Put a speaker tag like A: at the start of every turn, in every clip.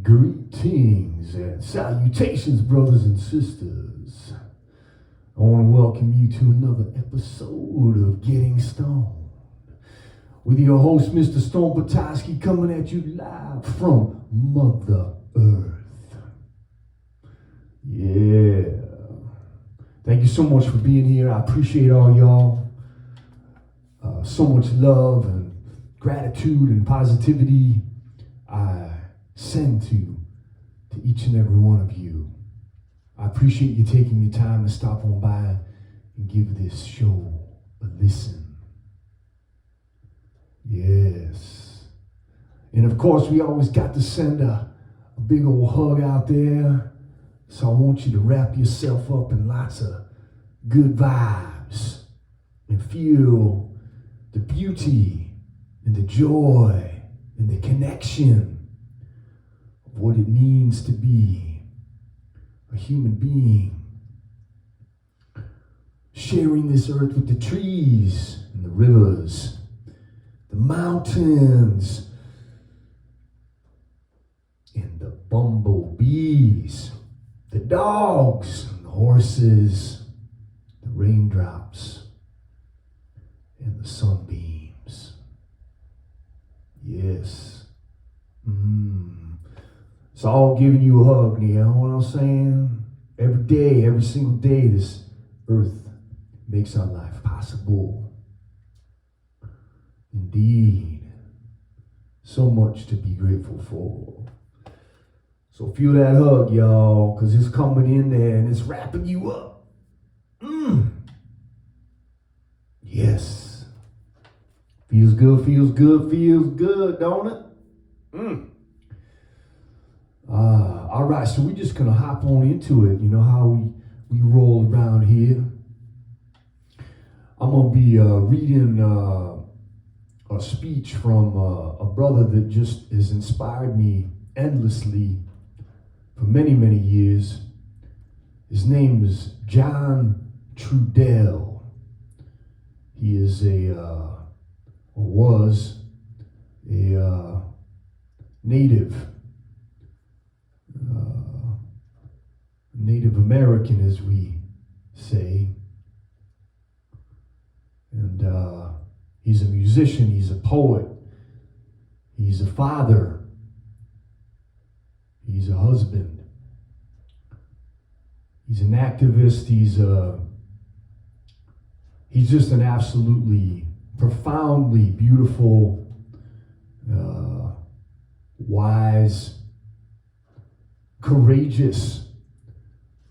A: Greetings and salutations, brothers and sisters. I want to welcome you to another episode of Getting Stoned with your host, Mr. Stone Petoskey, coming at you live from Mother Earth. Yeah. Thank you so much for being here. I appreciate all y'all. So much love and gratitude and positivity I send to each and every one of you. I appreciate you taking your time to stop on by and give this show a listen. Yes. And of course, we always got to send a big old hug out there. So I want you to wrap yourself up in lots of good vibes and feel the beauty and the joy and the connection of what it means to be a human being, sharing this earth with the trees and the rivers, the mountains, and the bumblebees, the dogs, and the horses, the raindrops, and the sunbeams. Yes. It's all giving you a hug, you know what I'm saying? Every day, every single day, this earth makes our life possible. Indeed. So much to be grateful for. So feel that hug, y'all, because it's coming in there and it's wrapping you up. Yes. Feels good, feels good, feels good, don't it? All right, so we're just going to hop on into it. You know how we roll around here. I'm going to be reading a speech from a brother that just has inspired me endlessly for many, many years. His name is John Trudell. He is was a Native American, as we say. And he's a musician, he's a poet, he's a father, he's a husband, he's an activist, he's just an absolutely profoundly beautiful, wise, courageous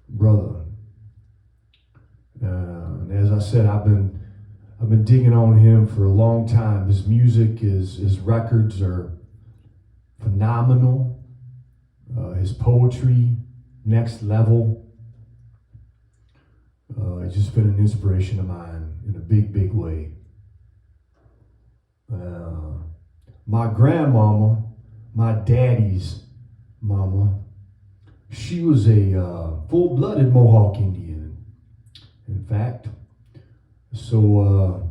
A: brother. And as I said, I've been digging on him for a long time. His music, his records are phenomenal. His poetry, next level. It's just been an inspiration of mine in a big, big way. My grandmama, my daddy's mama, she was a full-blooded Mohawk Indian, in fact. So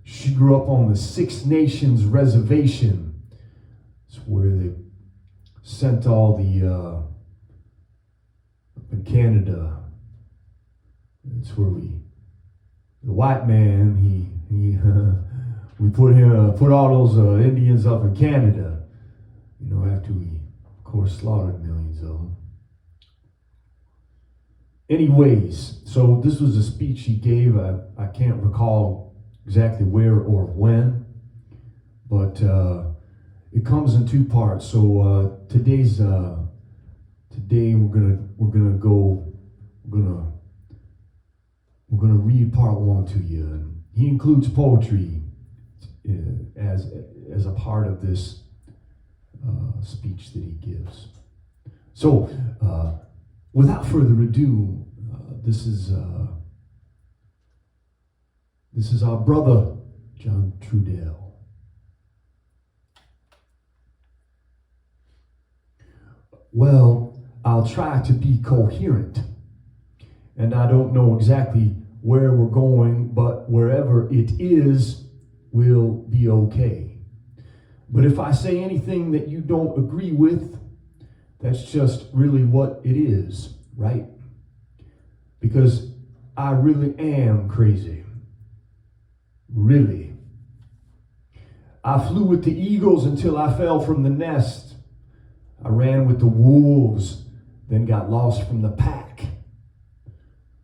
A: she grew up on the Six Nations Reservation. It's where they sent all the, up in Canada, it's where the white man, we put all those Indians up in Canada, you know, after we, of course, slaughtered millions of them. Anyways, so this was a speech he gave. I can't recall exactly where or when, but it comes in two parts. So today we're gonna read part one to you. And he includes poetry as a part of this speech that he gives. So without further ado, this is our brother John Trudell. Well, I'll try to be coherent, and I don't know exactly where we're going, but wherever it is will be okay. But if I say anything that you don't agree with, That's just really what it is, right? Because I really am crazy. Really. I flew with the eagles until I fell from the nest. I ran with the wolves, then got lost from the pack.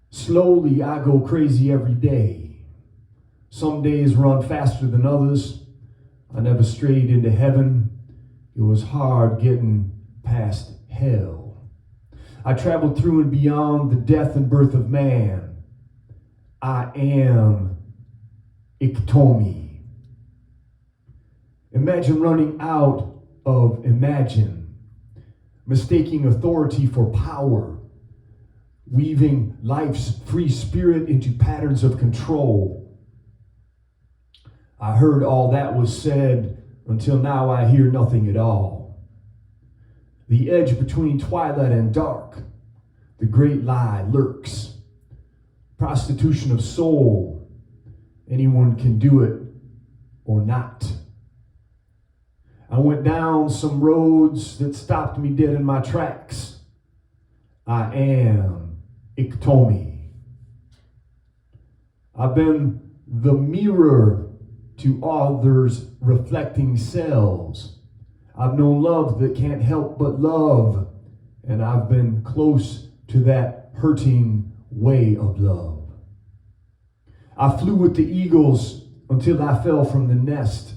A: Slowly, I go crazy every day. Some days run faster than others. I never strayed into heaven. It was hard getting past hell. I traveled through and beyond the death and birth of man. I am Iktomi. Imagine running out of imagine, mistaking authority for power, weaving life's free spirit into patterns of control. I heard all that was said until now I hear nothing at all. The edge between twilight and dark, the great lie lurks. Prostitution of soul, anyone can do it or not. I went down some roads that stopped me dead in my tracks. I am Iktomi. I've been the mirror to others' reflecting selves. I've known love that can't help but love, and I've been close to that hurting way of love. I flew with the eagles until I fell from the nest.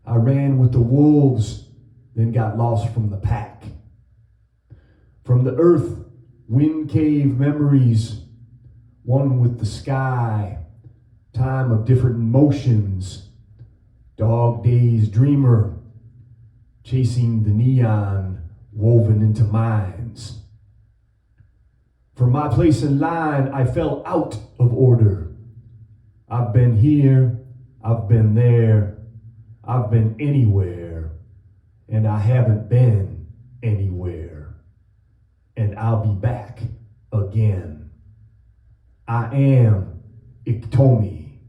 A: I ran with the wolves, then got lost from the pack. From the earth, wind cave memories, one with the sky, time of different emotions, dog days dreamer, chasing the neon woven into minds. From my place in line, I fell out of order. I've been here, I've been there, I've been anywhere, and I haven't been anywhere. And I'll be back again. I am Iktomi.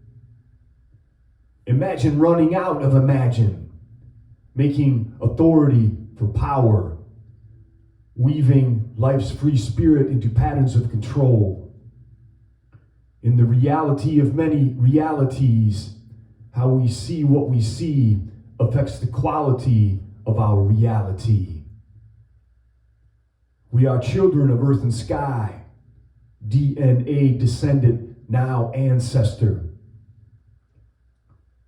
A: Imagine running out of imagine, making authority for power, weaving life's free spirit into patterns of control. In the reality of many realities, how we see what we see affects the quality of our reality. We are children of earth and sky, DNA descendant, now ancestor.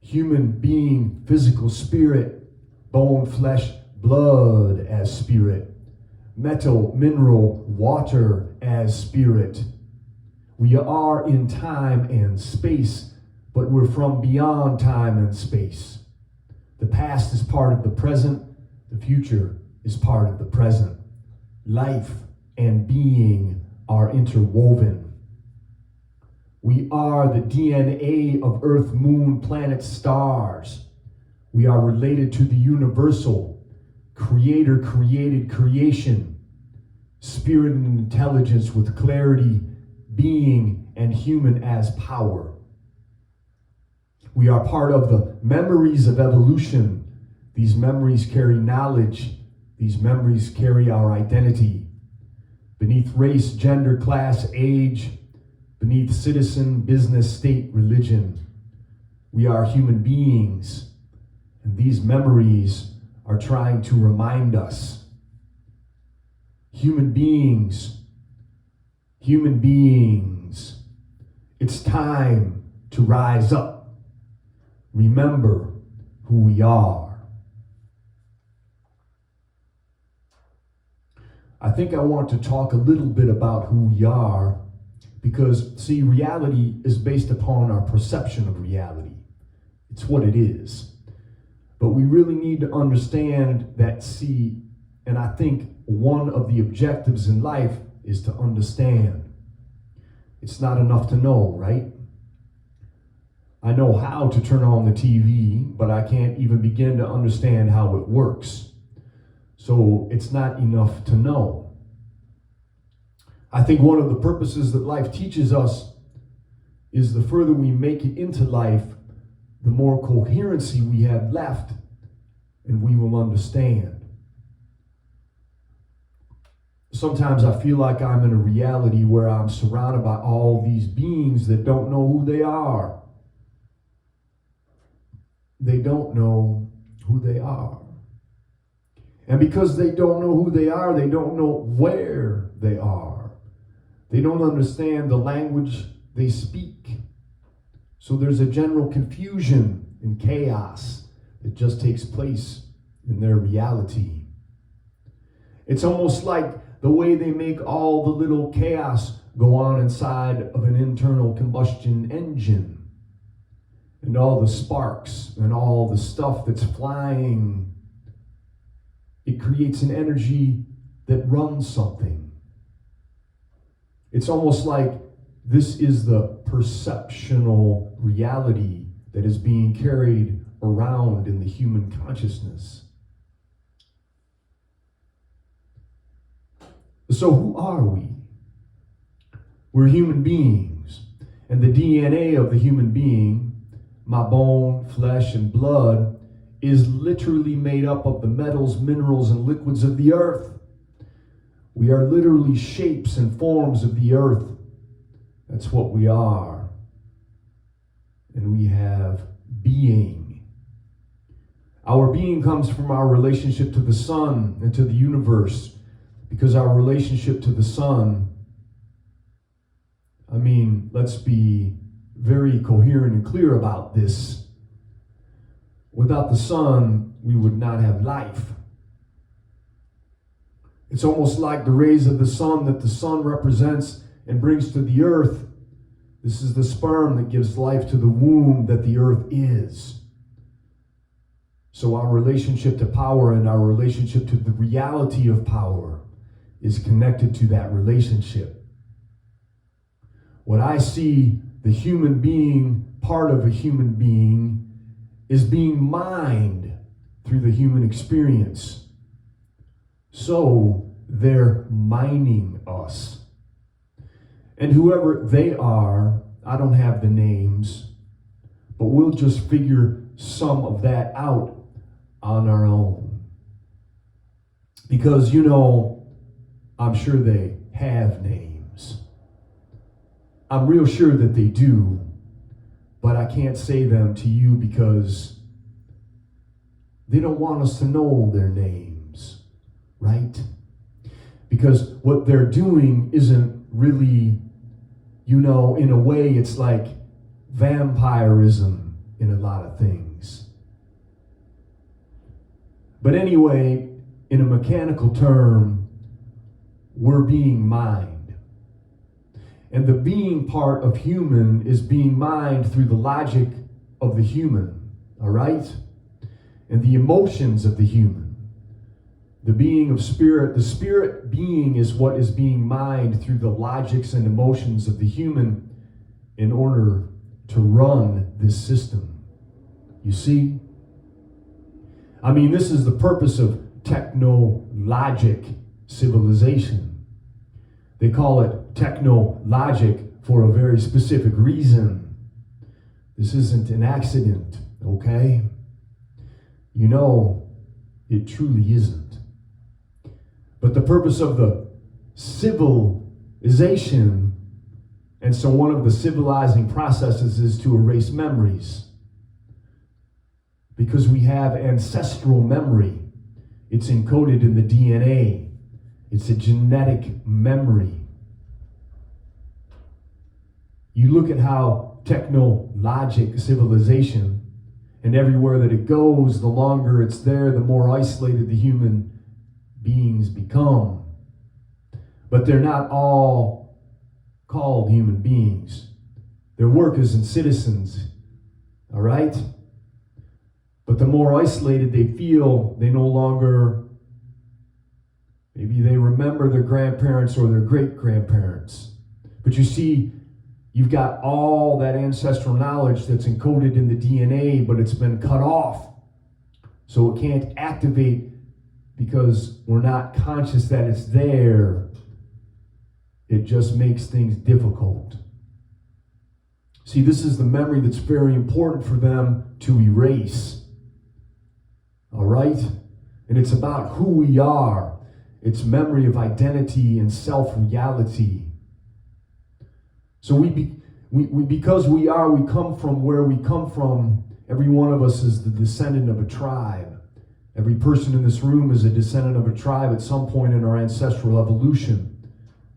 A: Human being, physical spirit, bone, flesh, blood as spirit, metal, mineral, water as spirit. We are in time and space, but we're from beyond time and space. The past is part of the present, the future is part of the present. Life and being are interwoven. We are the DNA of Earth, Moon, planets, stars. We are related to the universal, creator created creation, spirit and intelligence with clarity, being, and human as power. We are part of the memories of evolution. These memories carry knowledge. These memories carry our identity. Beneath race, gender, class, age, beneath citizen, business, state, religion, we are human beings. And these memories are trying to remind us. Human beings, it's time to rise up. Remember who we are. I think I want to talk a little bit about who we are because, see, reality is based upon our perception of reality. It's what it is. But we really need to understand that, see, and I think one of the objectives in life is to understand. It's not enough to know, right? I know how to turn on the TV, but I can't even begin to understand how it works. So it's not enough to know. I think one of the purposes that life teaches us is the further we make it into life, the more coherency we have left, and we will understand. sometimes I feel like I'm in a reality where I'm surrounded by all these beings that don't know who they are. They don't know who they are. And because they don't know who they are, they don't know where they are. They don't understand the language they speak. So there's a general confusion and chaos that just takes place in their reality. It's almost like the way they make all the little chaos go on inside of an internal combustion engine. And all the sparks and all the stuff that's flying, it creates an energy that runs something. It's almost like this is the perceptional reality that is being carried around in the human consciousness. So who are we? We're human beings, and the DNA of the human being, my bone, flesh, and blood, is literally made up of the metals, minerals, and liquids of the earth. We are literally shapes and forms of the earth. That's what we are. And we have being. Our being comes from our relationship to the sun and to the universe, because our relationship to the sun, let's be very coherent and clear about this. Without the sun, we would not have life. It's almost like the rays of the sun that the sun represents and brings to the earth. This is the sperm that gives life to the womb that the earth is. So our relationship to power and our relationship to the reality of power is connected to that relationship. What I see the human being, part of a human being, is being mined through the human experience. So they're mining us. And whoever they are, I don't have the names, but we'll just figure some of that out on our own. Because, I'm sure they have names. I'm real sure that they do, but I can't say them to you because they don't want us to know their names, right? Because what they're doing isn't really, in a way, it's like vampirism in a lot of things. But anyway, in a mechanical term, we're being mined. And the being part of human is being mined through the logic of the human, all right? And the emotions of the human. The being of spirit, the spirit being is what is being mined through the logics and emotions of the human in order to run this system. You see? This is the purpose of technologic civilization. They call it technologic for a very specific reason. This isn't an accident, okay? It truly isn't. But the purpose of the civilization, and so one of the civilizing processes is to erase memories. Because we have ancestral memory. It's encoded in the DNA. It's a genetic memory. You look at how technologic civilization, and everywhere that it goes, the longer it's there, the more isolated the human beings become. But they're not all called human beings. They're workers and citizens, all right? But the more isolated they feel, they no longer, maybe they remember their grandparents or their great-grandparents. But you see, you've got all that ancestral knowledge that's encoded in the DNA, but it's been cut off. So it can't activate because we're not conscious that it's there. It just makes things difficult. See, this is the memory that's very important for them to erase. All right? And it's about who we are. It's memory of identity and self-reality. So because we come from where we come from. Every one of us is the descendant of a tribe. Every person in this room is a descendant of a tribe at some point in our ancestral evolution.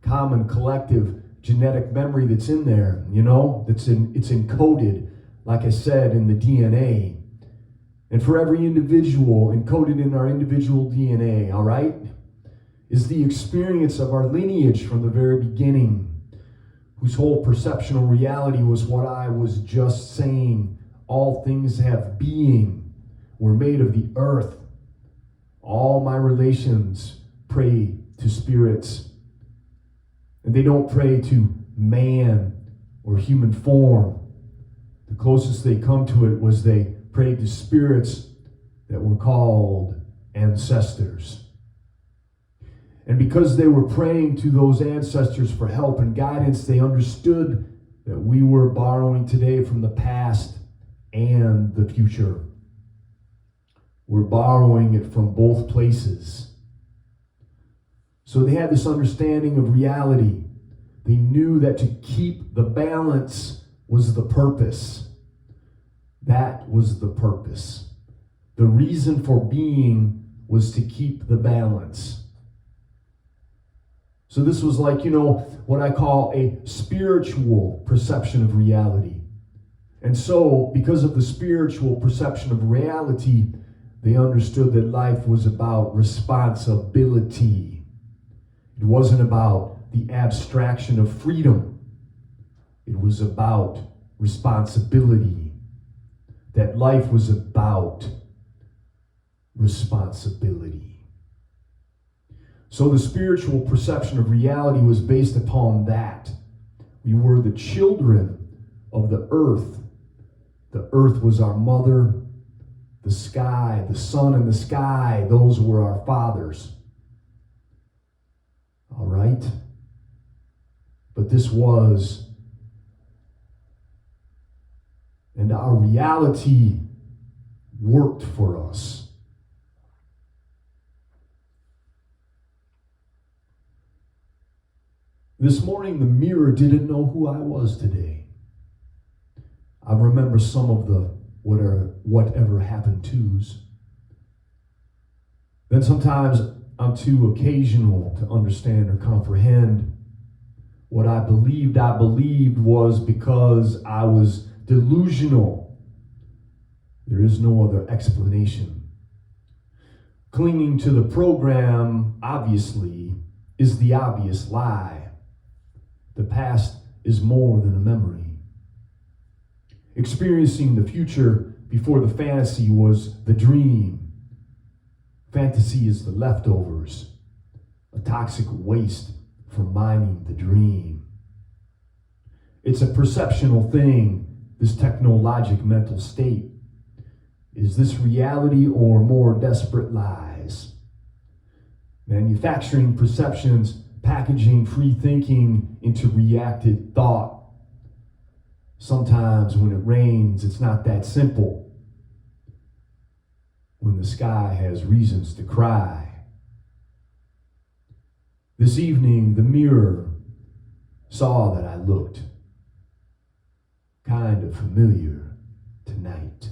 A: Common, collective, genetic memory that's in there, it's encoded, like I said, in the DNA. And for every individual, encoded in our individual DNA, all right, is the experience of our lineage from the very beginning, whose whole perceptional reality was what I was just saying. All things have being. We're made of the earth. All my relations pray to spirits. And they don't pray to man or human form. The closest they come to it was they prayed to spirits that were called ancestors. And because they were praying to those ancestors for help and guidance, they understood that we were borrowing today from the past and the future. We're borrowing it from both places. So they had this understanding of reality. They knew that to keep the balance was the purpose. That was the purpose. The reason for being was to keep the balance. So this was like, what I call a spiritual perception of reality. And so, because of the spiritual perception of reality, they understood that life was about responsibility. It wasn't about the abstraction of freedom. It was about responsibility. That life was about responsibility. So the spiritual perception of reality was based upon that. We were the children of the earth. The earth was our mother. The sky, the sun and the sky, those were our fathers. All right? But this was, and our reality worked for us. This morning, the mirror didn't know who I was today. I remember some of the whatever happened to's. Then sometimes I'm too occasional to understand or comprehend. What I believed was because I was delusional. There is no other explanation. Clinging to the program, obviously, is the obvious lie. The past is more than a memory. Experiencing the future before the fantasy was the dream. Fantasy is the leftovers, a toxic waste from mining the dream. It's a perceptional thing, this technologic mental state. Is this reality or more desperate lies? Manufacturing perceptions, packaging free thinking into reactive thought. Sometimes when it rains, it's not that simple. When the sky has reasons to cry. This evening, the mirror saw that I looked kind of familiar tonight.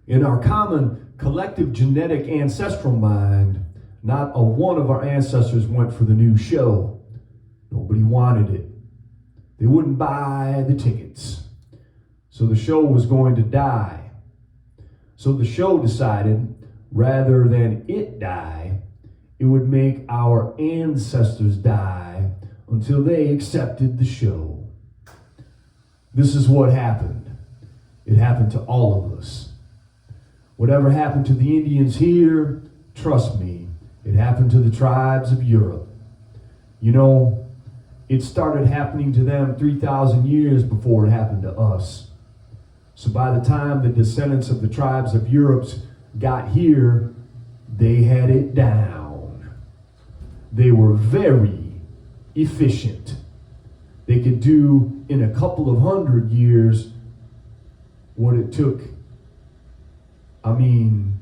A: In our common collective genetic ancestral mind, not a one of our ancestors went for the new show. Nobody wanted it. They wouldn't buy the tickets. So the show was going to die. So the show decided, rather than it die, it would make our ancestors die until they accepted the show. This is what happened. It happened to all of us. Whatever happened to the Indians here, trust me, it happened to the tribes of Europe. It started happening to them 3,000 years before it happened to us. So by the time the descendants of the tribes of Europe got here, they had it down. They were very efficient. They could do in a couple of 100 years what it took I mean,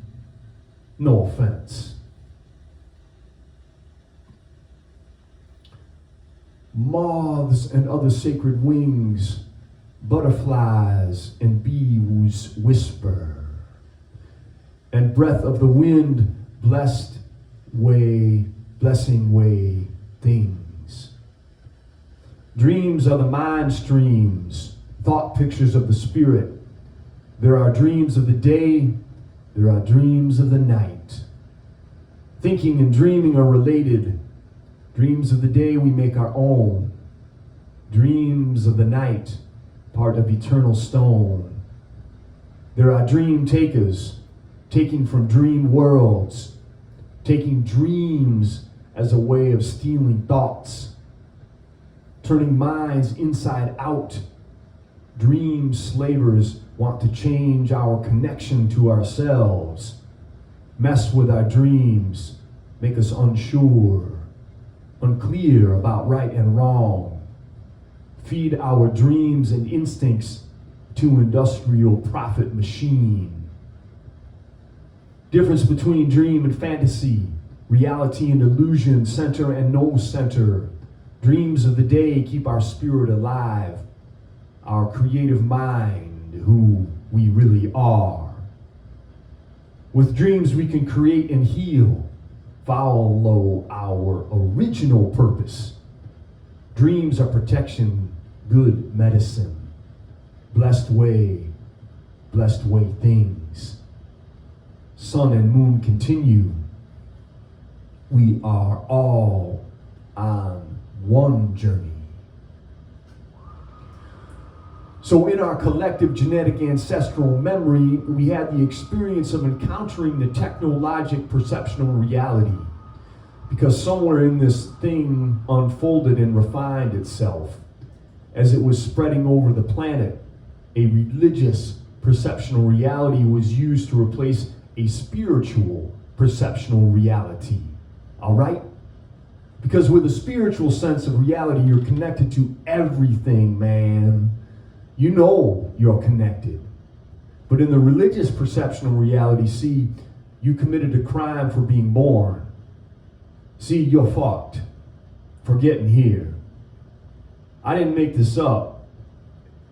A: no offense. Moths and other sacred wings, butterflies and bees whisper, and breath of the wind, blessing way things. Dreams are the mind streams, thought pictures of the spirit. There are dreams of the day, there are dreams of the night. Thinking and dreaming are related. Dreams of the day we make our own. Dreams of the night, part of eternal stone. There are dream takers, taking from dream worlds, taking dreams as a way of stealing thoughts, turning minds inside out. Dream slavers want to change our connection to ourselves, mess with our dreams, make us unsure, unclear about right and wrong, feed our dreams and instincts to industrial profit machine. Difference between dream and fantasy, reality and illusion, center and no center. Dreams of the day keep our spirit alive, our creative mind, who we really are. With dreams we can create and heal, follow our original purpose. Dreams are protection, good medicine, blessed way things. Sun and moon continue. We are all on one journey. So in our collective genetic ancestral memory, we had the experience of encountering the technologic perceptional reality, because somewhere in this thing unfolded and refined itself as it was spreading over the planet. A religious perceptional reality was used to replace a spiritual perceptional reality. All right? Because with a spiritual sense of reality, you're connected to everything, man. You know you're connected. But in the religious perceptional reality, see, you committed a crime for being born. See, you're fucked for getting here. I didn't make this up,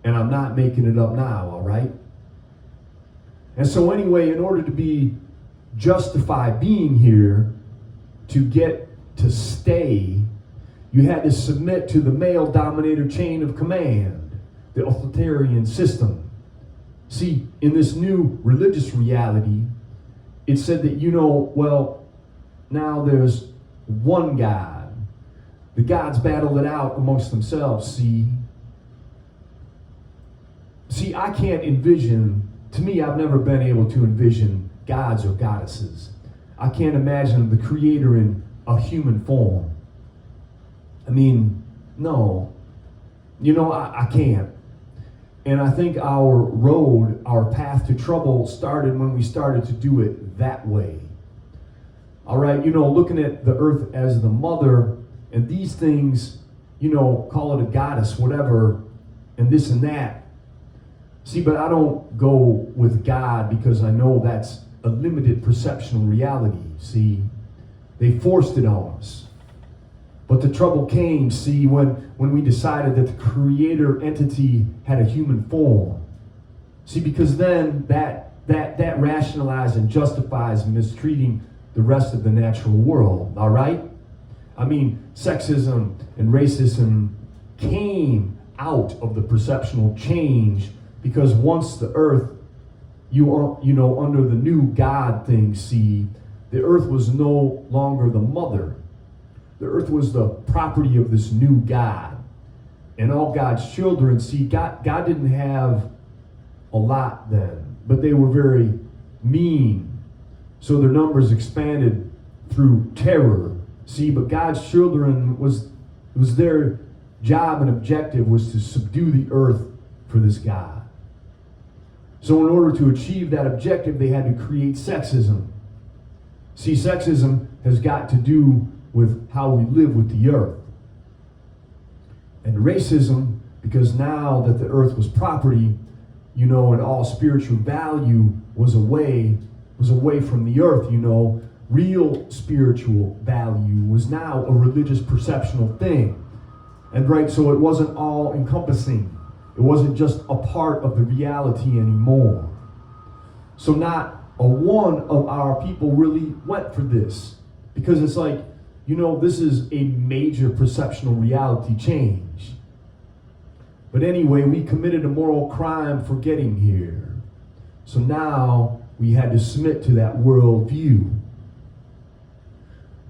A: and I'm not making it up now, all right? And so anyway, in order to be justified being here, to get to stay, you had to submit to the male dominator chain of command, the authoritarian system. See, in this new religious reality, it said that, now there's one God. The gods battle it out amongst themselves, see. See, I can't envision, to me, I've never been able to envision gods or goddesses. I can't imagine the creator in a human form. I mean, no. I can't. And I think our road, our path to trouble started when we started to do it that way. All right, looking at the earth as the mother, and these things, call it a goddess, whatever, and this and that. See, but I don't go with God because I know that's a limited perceptional reality, see. They forced it on us. But the trouble came, see, when we decided that the creator entity had a human form. See, because then that rationalizes and justifies mistreating the rest of the natural world, all right? I mean, sexism and racism came out of the perceptional change because once the earth, under the new God thing, see, the earth was no longer the mother. The earth was the property of this new God. And all God's children, see, God didn't have a lot then, but they were very mean. So their numbers expanded through terror. See, but God's children was their job and objective was to subdue the earth for this God. So in order to achieve that objective, they had to create sexism. See, sexism has got to do with how we live with the earth. And racism, because now that the earth was property, and all spiritual value was away from the earth, real spiritual value was now a religious perceptional thing. And right, so it wasn't all encompassing. It wasn't just a part of the reality anymore. So not a one of our people really went for this, because it's like, this is a major perceptional reality change. But anyway, we committed a moral crime for getting here. So now we had to submit to that worldview.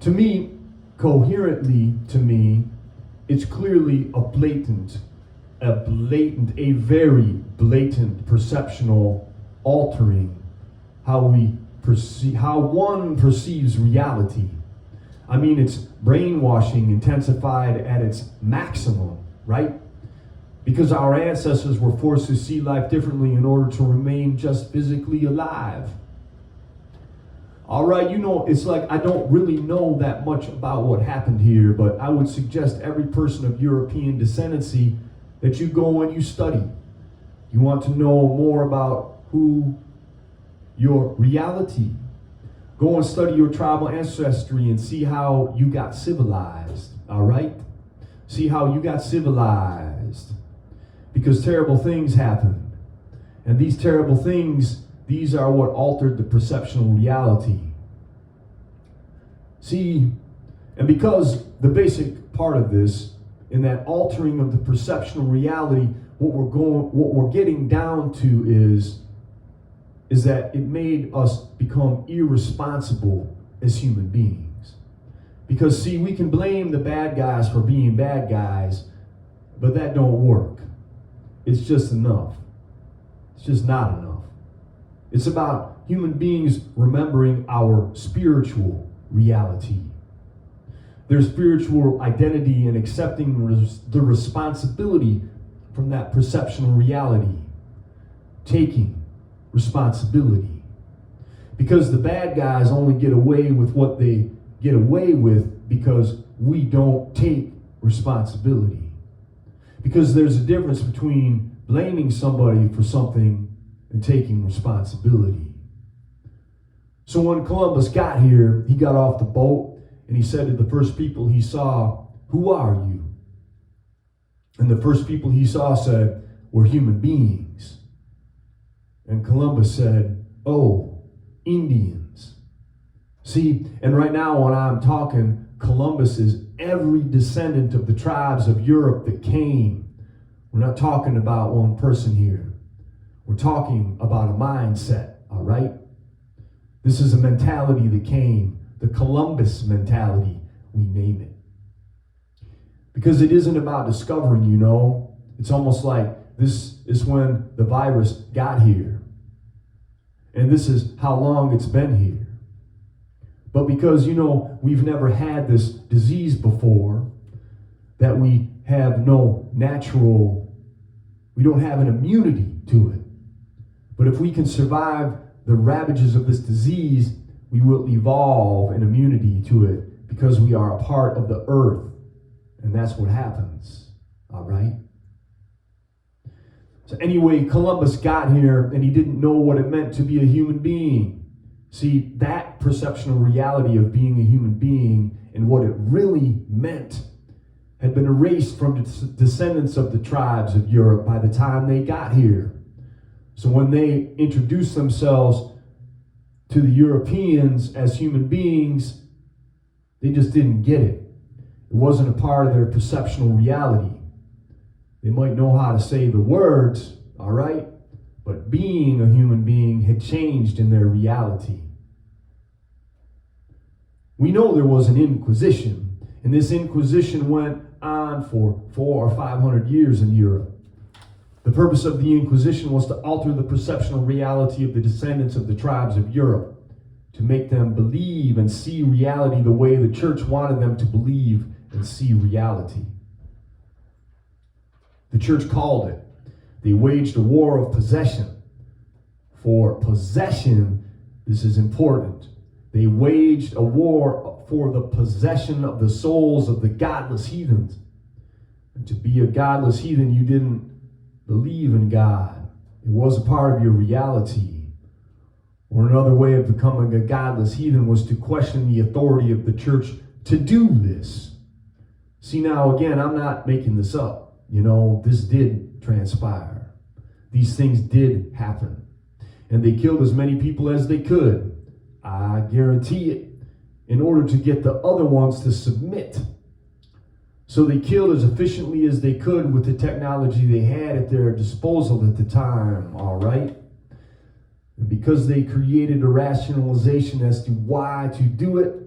A: To me, coherently to me, it's clearly a very blatant perceptional altering how one perceives reality. I mean, it's brainwashing intensified at its maximum, right? Because our ancestors were forced to see life differently in order to remain just physically alive. All right, it's like I don't really know that much about what happened here, but I would suggest every person of European descendancy that you go and you study. You want to know more about your reality. Go and study your tribal ancestry and see how you got civilized, all right? See how you got civilized. Because terrible things happened. And these terrible things, these are what altered the perceptional reality. See, and because the basic part of this, in that altering of the perceptional reality, what we're getting down to is that it made us become irresponsible as human beings. Because see, we can blame the bad guys for being bad guys, but that don't work. It's just enough. It's just not enough. It's about human beings remembering our spiritual reality, their spiritual identity, and accepting the responsibility from that perceptional reality, taking responsibility. Because the bad guys only get away with what they get away with because we don't take responsibility. Because there's a difference between blaming somebody for something and taking responsibility. So when Columbus got here, he got off the boat and he said to the first people he saw, "Who are you?" And the first people he saw said, "We're human beings." And Columbus said, "Oh, Indians." See, and right now when I'm talking, Columbus is every descendant of the tribes of Europe that came. We're not talking about one person here. We're talking about a mindset, all right? This is a mentality that came, the Columbus mentality, we name it. Because it isn't about discovering, It's almost like this is when the virus got here. And this is how long it's been here. But because, we've never had this disease before, that we have we don't have an immunity to it. But if we can survive the ravages of this disease, we will evolve an immunity to it because we are a part of the earth. And that's what happens, all right? So anyway, Columbus got here and he didn't know what it meant to be a human being. See, that perceptional reality of being a human being and what it really meant had been erased from the descendants of the tribes of Europe by the time they got here. So when they introduced themselves to the Europeans as human beings, they just didn't get it. It wasn't a part of their perceptional reality. They might know how to say the words, all right? But being a human being had changed in their reality. We know there was an Inquisition, and this Inquisition went on for 400 or 500 years in Europe. The purpose of the Inquisition was to alter the perceptional reality of the descendants of the tribes of Europe, to make them believe and see reality the way the church wanted them to believe and see reality. The church called it. They waged a war of possession. For possession, this is important. They waged a war for the possession of the souls of the godless heathens. And to be a godless heathen, you didn't believe in God. It was a part of your reality. Or another way of becoming a godless heathen was to question the authority of the church to do this. See, now again, I'm not making this up. This did transpire. These things did happen. And they killed as many people as they could. I guarantee it. In order to get the other ones to submit. So they killed as efficiently as they could with the technology they had at their disposal at the time, all right? And because they created a rationalization as to why to do it,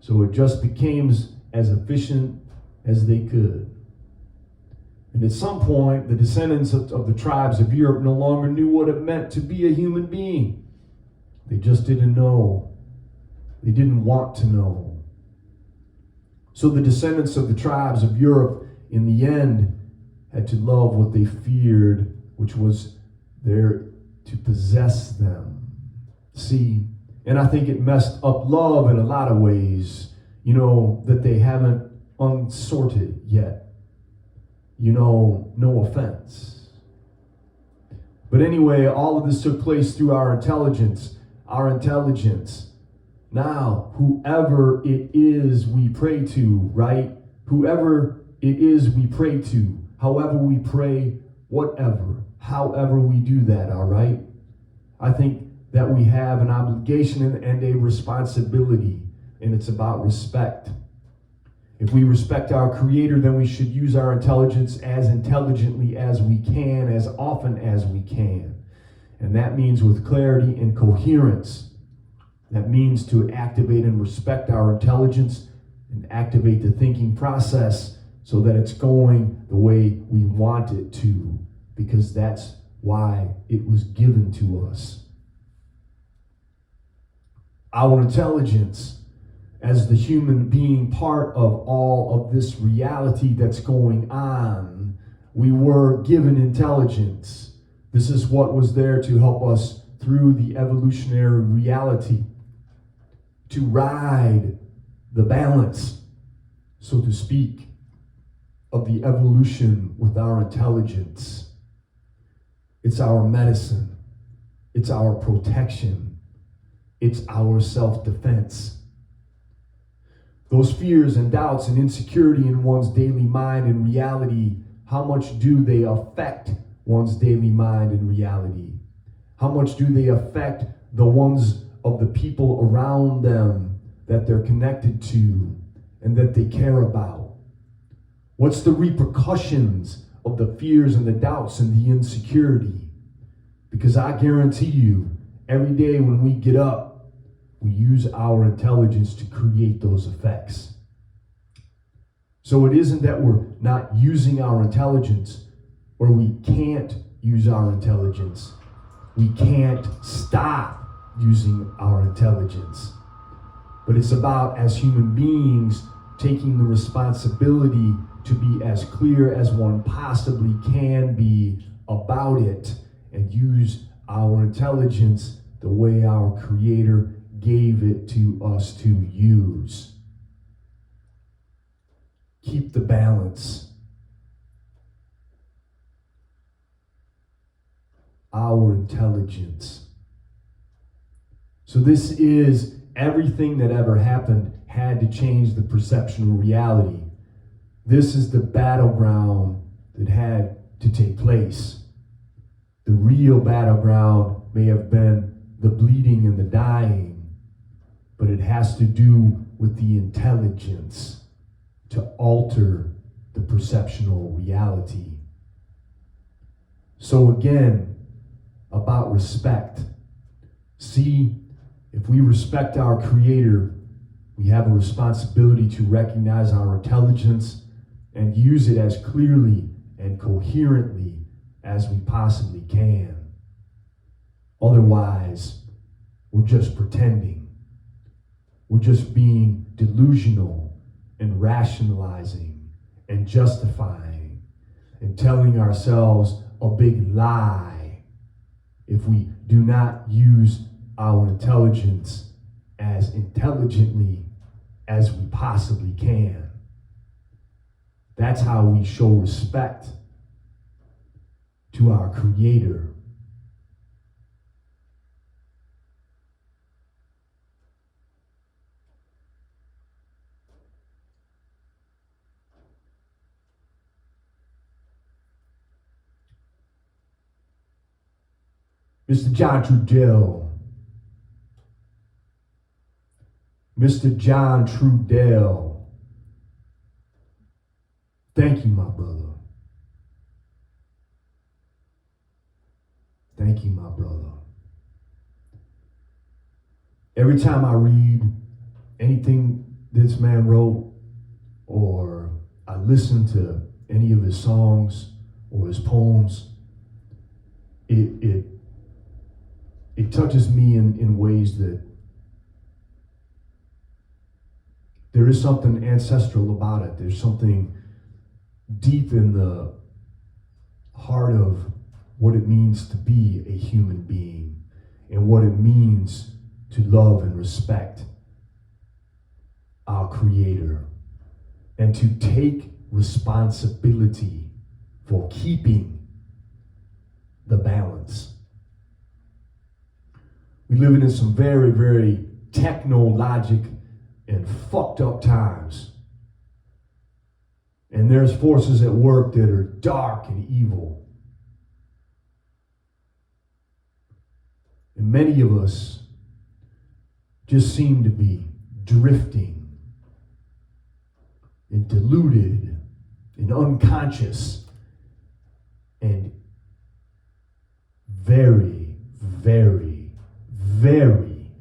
A: so it just became as efficient as they could. And at some point, the descendants of the tribes of Europe no longer knew what it meant to be a human being. They just didn't know. They didn't want to know. So the descendants of the tribes of Europe, in the end, had to love what they feared, which was there to possess them. See, and I think it messed up love in a lot of ways, that they haven't unsorted yet. No offense. But anyway, all of this took place through our intelligence. Our intelligence. Now, whoever it is we pray to, right? Whoever it is we pray to, however we pray, whatever, however we do that, all right? I think that we have an obligation and a responsibility, and it's about respect. If we respect our Creator, then we should use our intelligence as intelligently as we can, as often as we can. And that means with clarity and coherence. That means to activate and respect our intelligence and activate the thinking process so that it's going the way we want it to, because that's why it was given to us. Our intelligence as the human being part of all of this reality that's going on, we were given intelligence. This is what was there to help us through the evolutionary reality, to ride the balance, so to speak, of the evolution with our intelligence. It's our medicine. It's our protection. It's our self-defense. Those fears and doubts and insecurity in one's daily mind and reality, how much do they affect one's daily mind and reality? How much do they affect the ones of the people around them that they're connected to and that they care about? What's the repercussions of the fears and the doubts and the insecurity? Because I guarantee you, every day when we get up, we use our intelligence to create those effects. So it isn't that we're not using our intelligence or we can't use our intelligence. We can't stop using our intelligence. But it's about, as human beings, taking the responsibility to be as clear as one possibly can be about it and use our intelligence the way our Creator gave it to us to use. Keep the balance. Our intelligence. So this is everything that ever happened had to change the perception of reality. This is the battleground that had to take place. The real battleground may have been the bleeding and the dying, but it has to do with the intelligence to alter the perceptual reality. So again, about respect. See, if we respect our Creator, we have a responsibility to recognize our intelligence and use it as clearly and coherently as we possibly can. Otherwise, we're just pretending. We're just being delusional and rationalizing and justifying and telling ourselves a big lie if we do not use our intelligence as intelligently as we possibly can. That's how we show respect to our Creator. Mr. John Trudell. Mr. John Trudell. Thank you, my brother. Thank you, my brother. Every time I read anything this man wrote, or I listen to any of his songs or his poems, it touches me in ways that there is something ancestral about it. There's something deep in the heart of what it means to be a human being and what it means to love and respect our Creator and to take responsibility for keeping the balance. We live in some very, very technologic and fucked up times. And there's forces at work that are dark and evil. And many of us just seem to be drifting and deluded and unconscious and very, very, very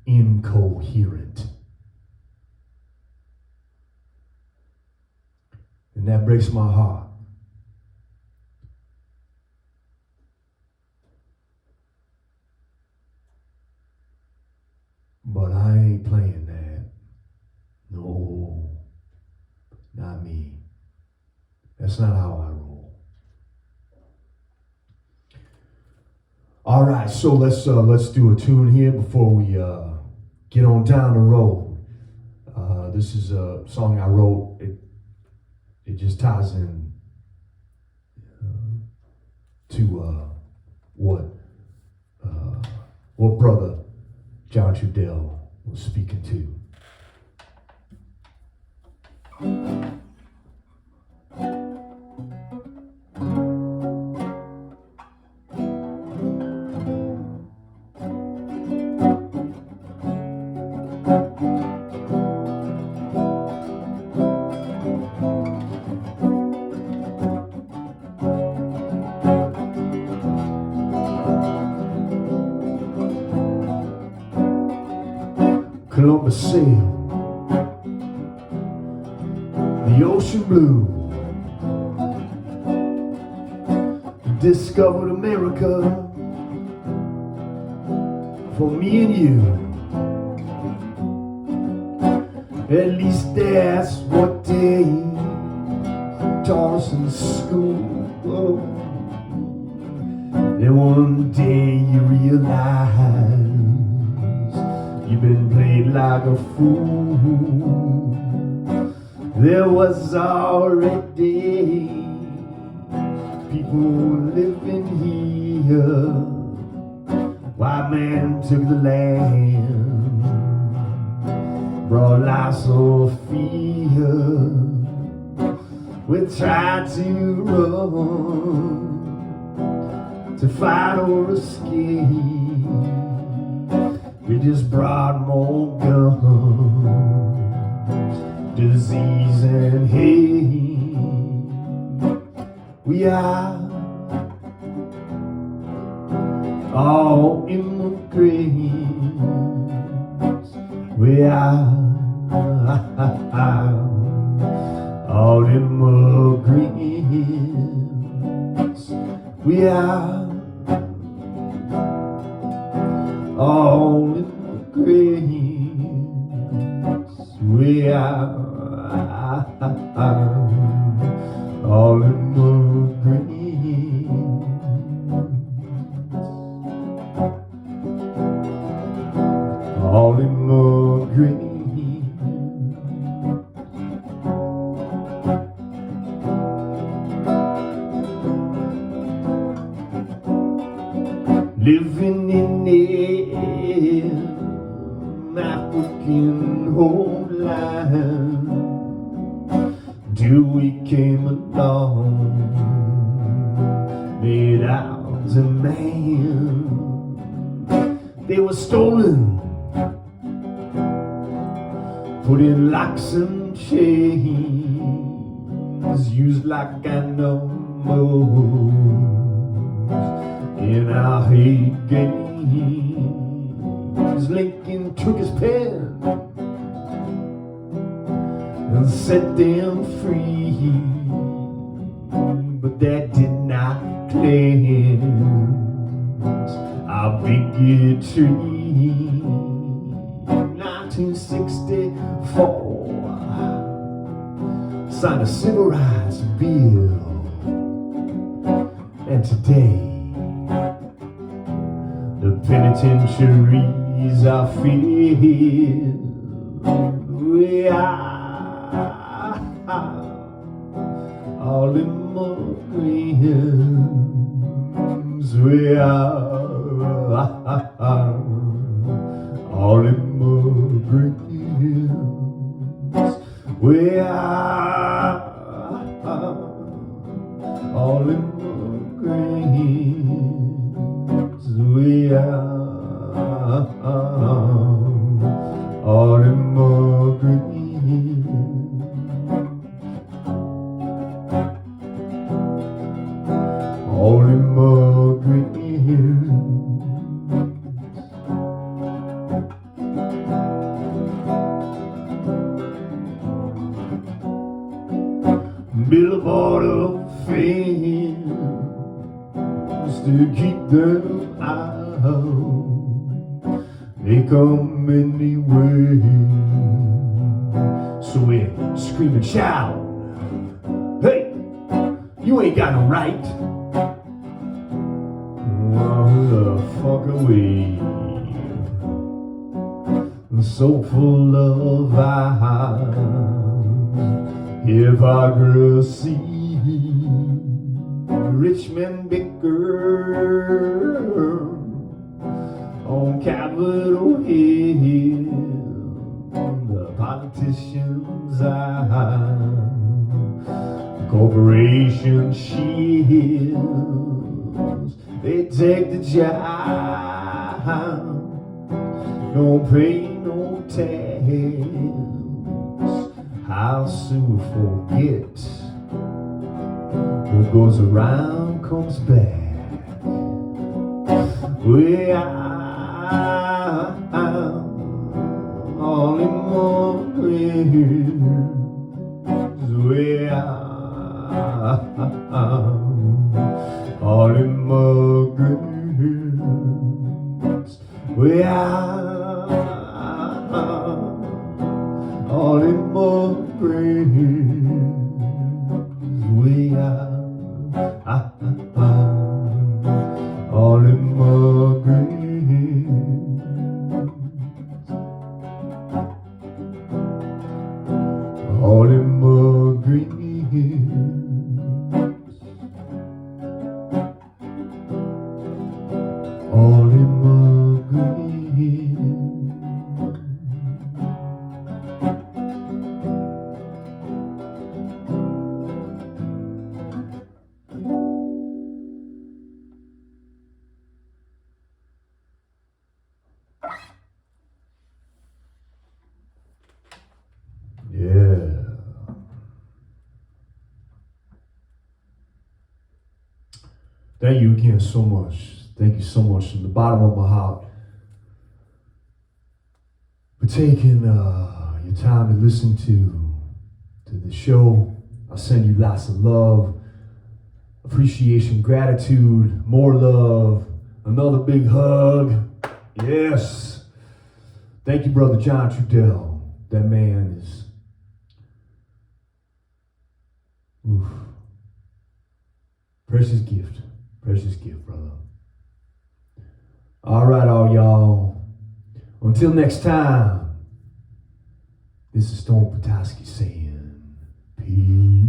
A: incoherent. And that breaks my heart. But I ain't playing that. No, not me. That's not how I roll. All right, so let's do a tune here before we get on down the road. This is a song I wrote. It just ties in to what brother John Trudell was speaking to. Columbus sailed the ocean blue, discovered America for me and you. At least that's what they taught us in school. Oh. And one day you realize you've been played like a fool. There was already people living here. White man took the land, brought lots of fear. We tried to run, to fight or escape. We just brought more guns, disease and hate. We are all immigrants. We are all immigrants. We are all immigrants. We are all immigrants. All immigrants. Living in an African homeland till we came along, made ours a man. they were stolen, put in locks and chains, used like animals in our hate games. Lincoln took his pen and set them free, but that did not cleanse our bigotry. 1964, signed a civil rights bill, and today the penitentiaries are filled with all immigrants. We are all immigrants. We are all immigrants. We are all immigrants. All immigrants. Billboard of fame to keep them out. They come anyway, so we scream and shout, hey, you ain't got no right. Who the fuck are we? So full of hypocrisy. Rich men bicker on Capitol Hill. The politicians corporation shields. They take the job, don't pay no tax. How soon we forget what goes around comes back. We are all immigrants. We are all immigrants. We are all immigrants. We are all immigrants. All immigrants. All immigrants. Yeah. Thank you again so much. Thank you so much from the bottom of my heart for taking your time to listen to the show. I send you lots of love, appreciation, gratitude, more love, another big hug. Yes. Thank you, brother John Trudell. That man is, oof. Precious gift, brother. All right, all y'all. Until next time, this is Stone Petoskey saying peace.